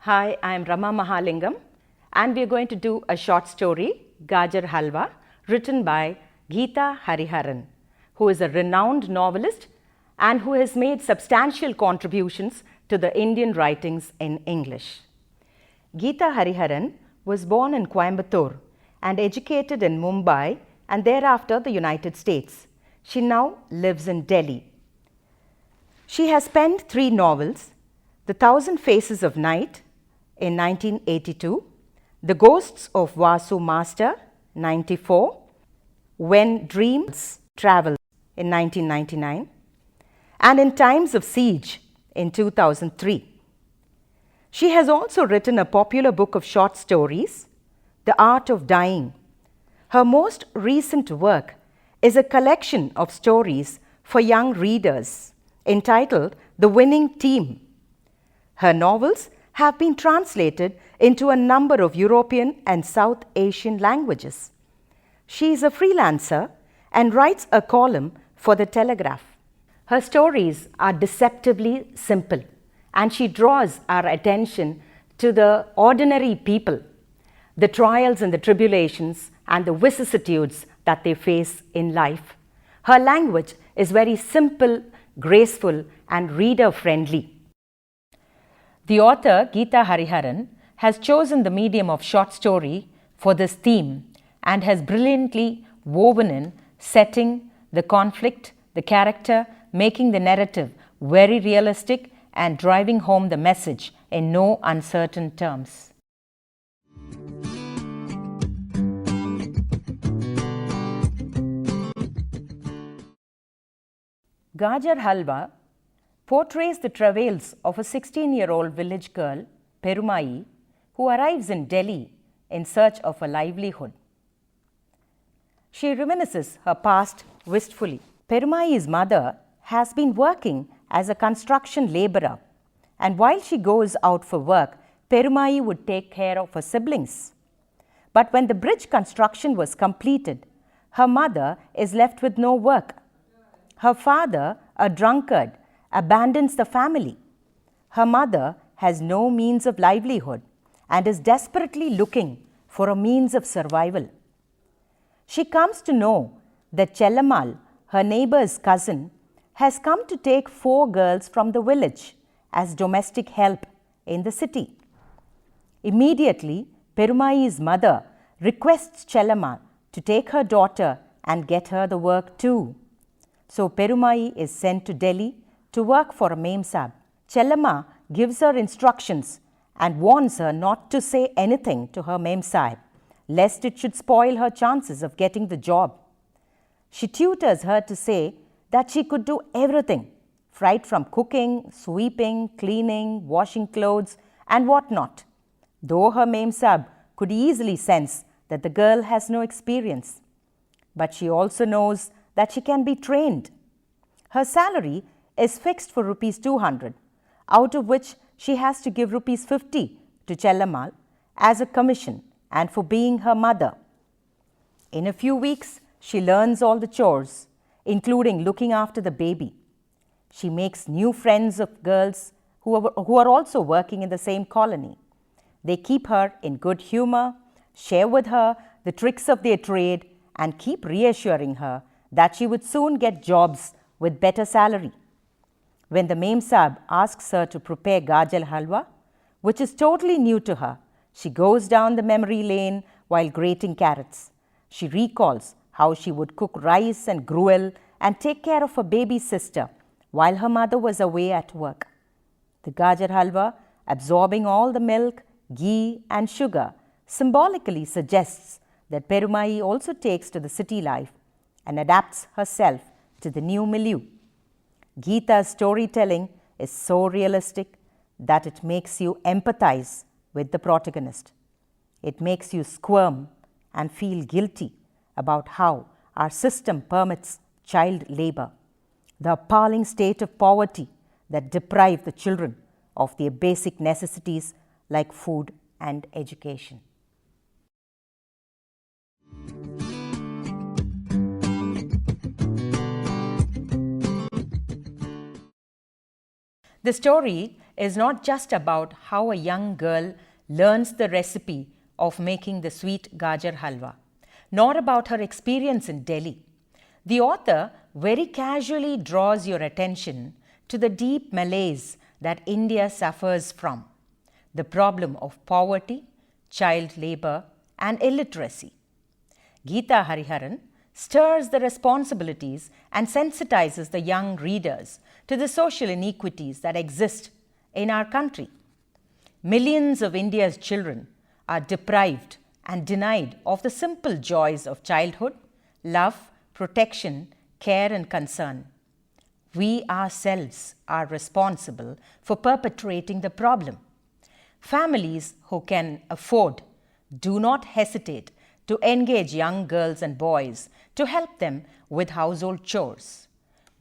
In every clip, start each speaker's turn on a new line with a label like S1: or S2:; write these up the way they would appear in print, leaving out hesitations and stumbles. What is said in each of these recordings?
S1: Hi, I am Rama Mahalingam and we are going to do a short story, Gajar Halwa, written by Githa Hariharan, who is a renowned novelist and who has made substantial contributions to the Indian writings in English. Githa Hariharan was born in Coimbatore and educated in Mumbai and thereafter the United States. She now lives in Delhi. She has penned 3 novels, The Thousand Faces of Night in 1982, The Ghosts of Vasu Master 94, When Dreams Travel in 1999, and In Times of Siege in 2003. She has also written a popular book of short stories, The Art of Dying. Her most recent work is a collection of stories for young readers entitled The Winning Team. Her novels have been translated into a number of European and South Asian languages. She is a freelancer and writes a column for The Telegraph. Her stories are deceptively simple and she draws our attention to the ordinary people, the trials and the tribulations and the vicissitudes that they face in life. Her language is very simple, graceful and reader-friendly. The author, Githa Hariharan, has chosen the medium of short story for this theme and has brilliantly woven in setting, the conflict, the character, making the narrative very realistic and driving home the message in no uncertain terms. Gajar Halwa portrays the travails of a 16-year-old village girl, Perumai, who arrives in Delhi in search of a livelihood. She reminisces her past wistfully. Perumai's mother has been working as a construction laborer, and while she goes out for work, Perumai would take care of her siblings. But when the bridge construction was completed, her mother is left with no work. Her father, a drunkard, abandons the family. Her mother has no means of livelihood and is desperately looking for a means of survival. She comes to know that Chellamal, her neighbor's cousin, has come to take 4 girls from the village as domestic help in the city. Immediately, Perumai's mother requests Chellamal to take her daughter and get her the work too. So Perumai is sent to Delhi to work for a Memsab. Chellama gives her instructions and warns her not to say anything to her Memsab, lest it should spoil her chances of getting the job. She tutors her to say that she could do everything, right from cooking, sweeping, cleaning, washing clothes, and what not, though her Memsab could easily sense that the girl has no experience. But she also knows that she can be trained. Her salary is fixed for rupees 200, out of which she has to give rupees 50 to Chellamal as a commission and for being her mother. In a few weeks, she learns all the chores, including looking after the baby. She makes new friends of girls who are also working in the same colony. They keep her in good humor, share with her the tricks of their trade, and keep reassuring her that she would soon get jobs with better salary. When the Memsab asks her to prepare Gajar Halwa, which is totally new to her, she goes down the memory lane while grating carrots. She recalls how she would cook rice and gruel and take care of her baby sister while her mother was away at work. The Gajar Halwa, absorbing all the milk, ghee and sugar, symbolically suggests that Perumai also takes to the city life and adapts herself to the new milieu. Gita's storytelling is so realistic that it makes you empathize with the protagonist. It makes you squirm and feel guilty about how our system permits child labor, the appalling state of poverty that deprive the children of their basic necessities like food and education. The story is not just about how a young girl learns the recipe of making the sweet Gajar Halwa, nor about her experience in Delhi. The author very casually draws your attention to the deep malaise that India suffers from, the problem of poverty, child labor, and illiteracy. Githa Hariharan stirs the responsibilities and sensitizes the young readers to the social inequities that exist in our country. Millions of India's children are deprived and denied of the simple joys of childhood, love, protection, care, and concern. We ourselves are responsible for perpetuating the problem. Families who can afford do not hesitate to engage young girls and boys to help them with household chores.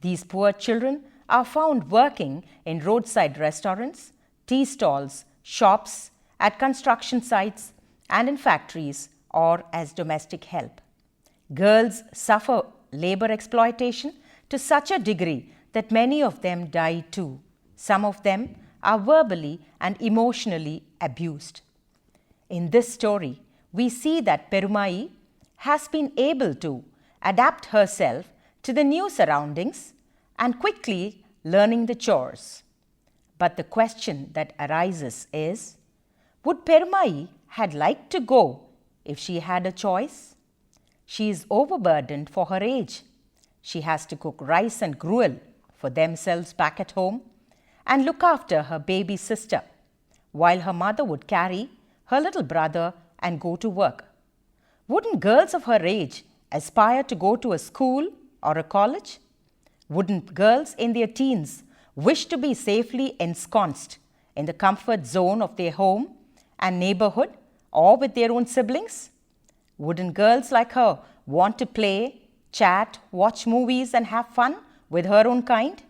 S1: These poor children are found working in roadside restaurants, tea stalls, shops, at construction sites, and in factories or as domestic help. Girls suffer labor exploitation to such a degree that many of them die too. Some of them are verbally and emotionally abused. In this story, we see that Perumai has been able to adapt herself to the new surroundings and quickly learning the chores. But the question that arises is, would Perumai had liked to go if she had a choice? She is overburdened for her age. She has to cook rice and gruel for themselves back at home and look after her baby sister, while her mother would carry her little brother and go to work. Wouldn't girls of her age aspire to go to a school or a college? Wouldn't girls in their teens wish to be safely ensconced in the comfort zone of their home and neighborhood or with their own siblings? Wouldn't girls like her want to play, chat, watch movies and have fun with her own kind?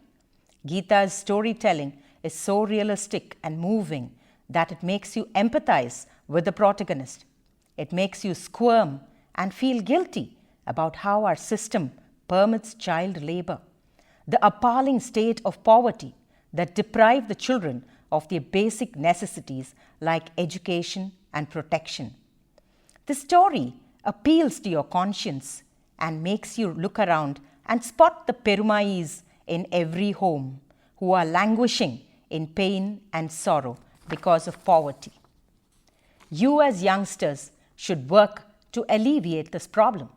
S1: Gita's storytelling is so realistic and moving that it makes you empathize with the protagonist. It makes you squirm and feel guilty about how our system permits child labor, the appalling state of poverty that deprive the children of their basic necessities like education and protection. The story appeals to your conscience and makes you look around and spot the Perumais in every home who are languishing in pain and sorrow because of poverty. You as youngsters should work to alleviate this problem.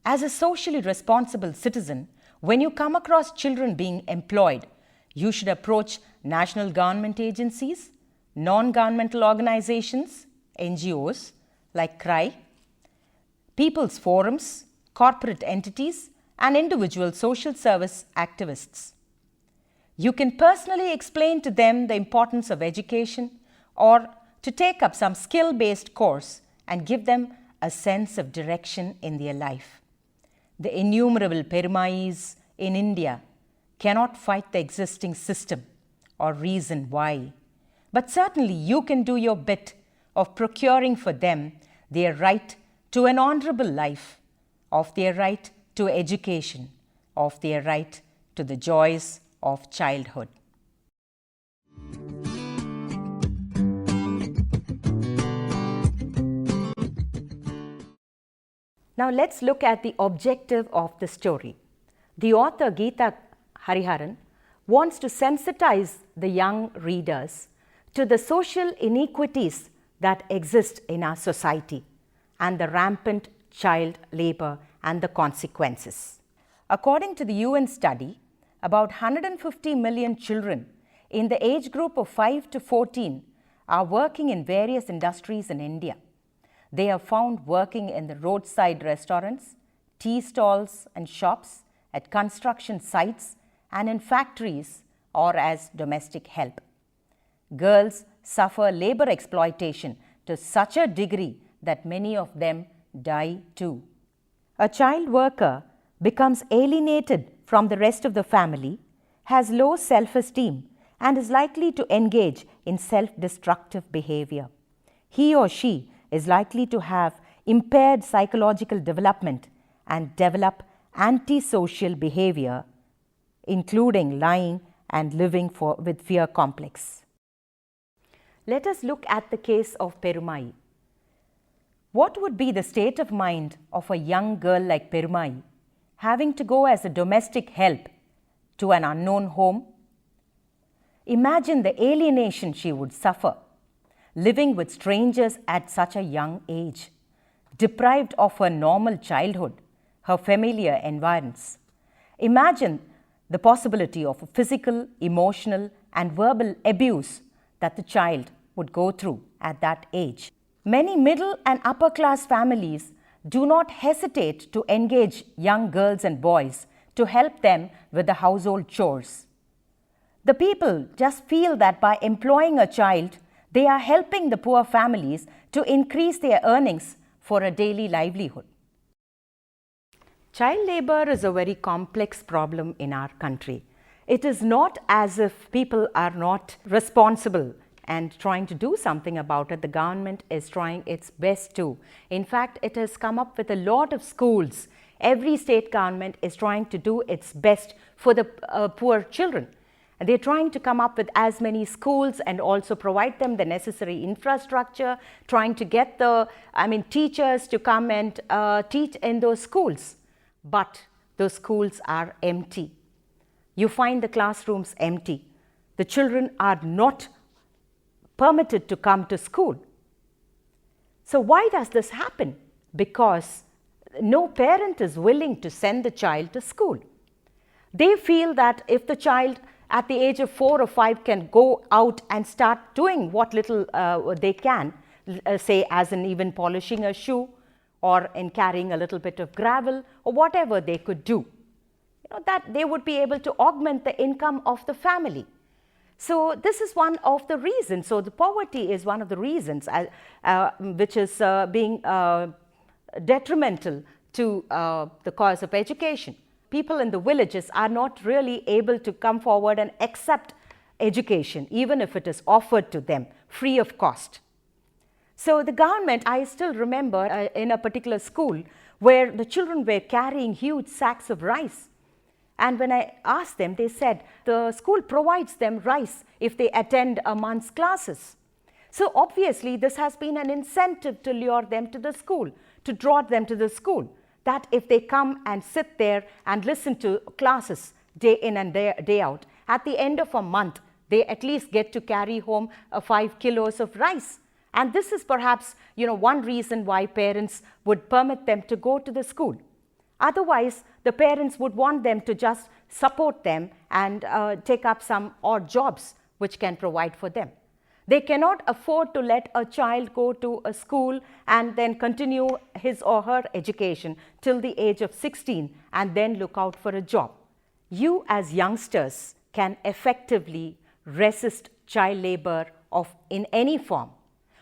S1: As a socially responsible citizen, when you come across children being employed, you should approach national government agencies, non-governmental organizations, NGOs like CRY, people's forums, corporate entities, and individual social service activists. You can personally explain to them the importance of education or to take up some skill-based course and give them a sense of direction in their life. The innumerable Perumais in India cannot fight the existing system or reason why, but certainly you can do your bit of procuring for them their right to an honorable life, of their right to education, of their right to the joys of childhood. Now let's look at the objective of the story. The author Githa Hariharan wants to sensitize the young readers to the social inequities that exist in our society and the rampant child labor and the consequences. According to the UN study, about 150 million children in the age group of 5 to 14 are working in various industries in India. They are found working in the roadside restaurants, tea stalls and shops, at construction sites and in factories or as domestic help. Girls suffer labor exploitation to such a degree that many of them die too. A child worker becomes alienated from the rest of the family, has low self-esteem, and is likely to engage in self-destructive behavior. He or she is likely to have impaired psychological development and develop antisocial behavior, including lying and living with fear complex. Let us look at the case of Perumai. What would be the state of mind of a young girl like Perumai having to go as a domestic help to an unknown home? Imagine the alienation she would suffer, living with strangers at such a young age, deprived of her normal childhood, her familiar environs. Imagine the possibility of physical, emotional, and verbal abuse that the child would go through at that age. Many middle and upper class families do not hesitate to engage young girls and boys to help them with the household chores. The people just feel that by employing a child, they are helping the poor families to increase their earnings for a daily livelihood. Child labor is a very complex problem in our country. It is not as if people are not responsible and trying to do something about it. The government is trying its best to. In fact, it has come up with a lot of schools. Every state government is trying to do its best for the poor children. And they're trying to come up with as many schools and also provide them the necessary infrastructure, trying to get the teachers to come and teach in those schools. But those schools are empty. You find the classrooms empty. The children are not permitted to come to school. So why does this happen? Because no parent is willing to send the child to school. They feel that if the child at the age of 4 or 5 can go out and start doing what little they can, say as in even polishing a shoe or in carrying a little bit of gravel or whatever they could do, that they would be able to augment the income of the family. So this is one of the reasons. So the poverty is one of the reasons which is being detrimental to the cause of education. People in the villages are not really able to come forward and accept education, even if it is offered to them free of cost. So the government, I still remember in a particular school where the children were carrying huge sacks of rice. And when I asked them, they said the school provides them rice if they attend a month's classes. So obviously this has been an incentive to lure them to the school, to draw them to the school, that if they come and sit there and listen to classes day in and day out, at the end of a month, they at least get to carry home 5 kilos of rice. And this is perhaps, one reason why parents would permit them to go to the school. Otherwise, the parents would want them to just support them and take up some odd jobs which can provide for them. They cannot afford to let a child go to a school and then continue his or her education till the age of 16 and then look out for a job. You as youngsters can effectively resist child labor in any form.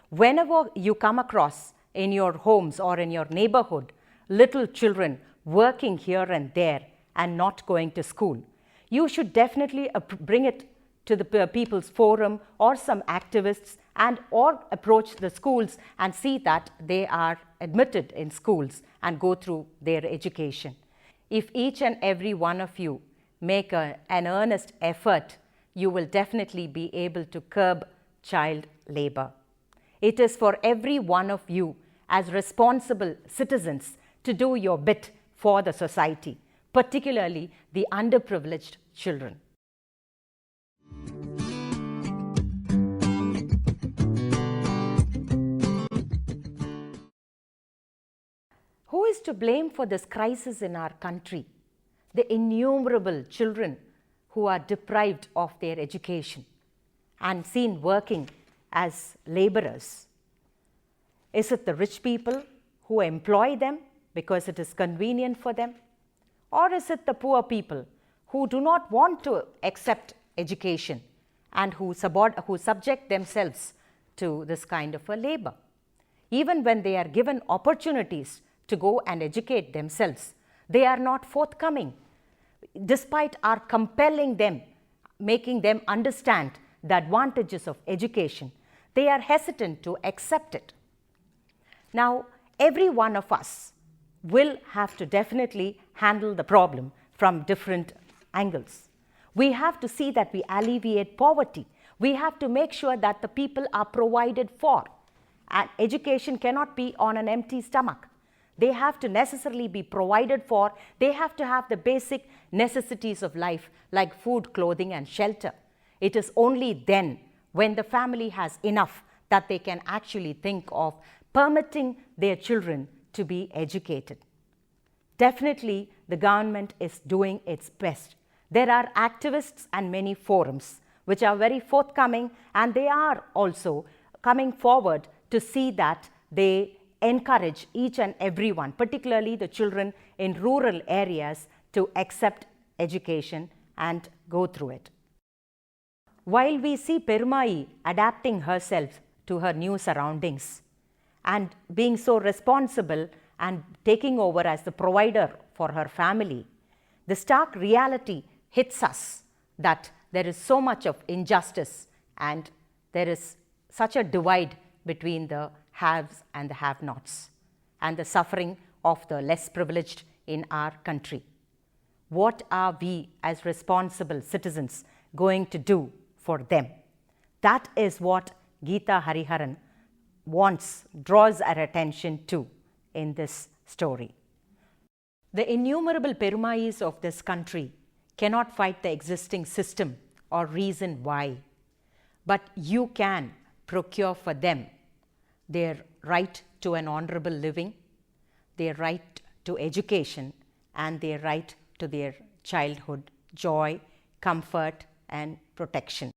S1: Whenever you come across in your homes or in your neighborhood little children working here and there and not going to school, you should definitely bring it to the People's Forum or some activists or approach the schools and see that they are admitted in schools and go through their education. If each and every one of you make an earnest effort, you will definitely be able to curb child labor. It is for every one of you as responsible citizens to do your bit for the society, particularly the underprivileged children. Who is to blame for this crisis in our country? The innumerable children who are deprived of their education and seen working as laborers. Is it the rich people who employ them because it is convenient for them? Or is it the poor people who do not want to accept education and who subject themselves to this kind of a labor? Even when they are given opportunities to go and educate themselves, they are not forthcoming. Despite our compelling them, making them understand the advantages of education, they are hesitant to accept it. Now, every one of us will have to definitely handle the problem from different angles. We have to see that we alleviate poverty. We have to make sure that the people are provided for. And education cannot be on an empty stomach. They have to necessarily be provided for. They have to have the basic necessities of life like food, clothing and shelter. It is only then when the family has enough that they can actually think of permitting their children to be educated. Definitely, the government is doing its best. There are activists and many forums which are very forthcoming, and they are also coming forward to see that they encourage each and everyone, particularly the children in rural areas, to accept education and go through it. While we see Perumai adapting herself to her new surroundings and being so responsible and taking over as the provider for her family, the stark reality hits us that there is so much of injustice and there is such a divide between the haves and the have-nots and the suffering of the less privileged in our country. What are we as responsible citizens going to do for them? That is what Githa Hariharan draws our attention to in this story. The innumerable Perumais of this country cannot fight the existing system or reason why, but you can procure for them their right to an honorable living, their right to education, and their right to their childhood joy, comfort, and protection.